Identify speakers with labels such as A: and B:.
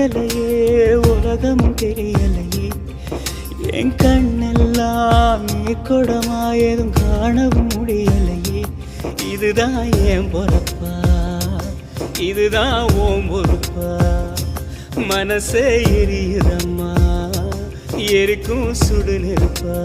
A: புரியலையே உலகமும் தெரியலையே என் கண்ணெல்லாம் நீ கொடமா எதுவும் காணவும் முடியலையே இதுதான் என் பொறப்பா இதுதான் ஓம் பொறுப்பா மனசே எரியுதம்மா எரிக்கும் சுடு நெருப்பா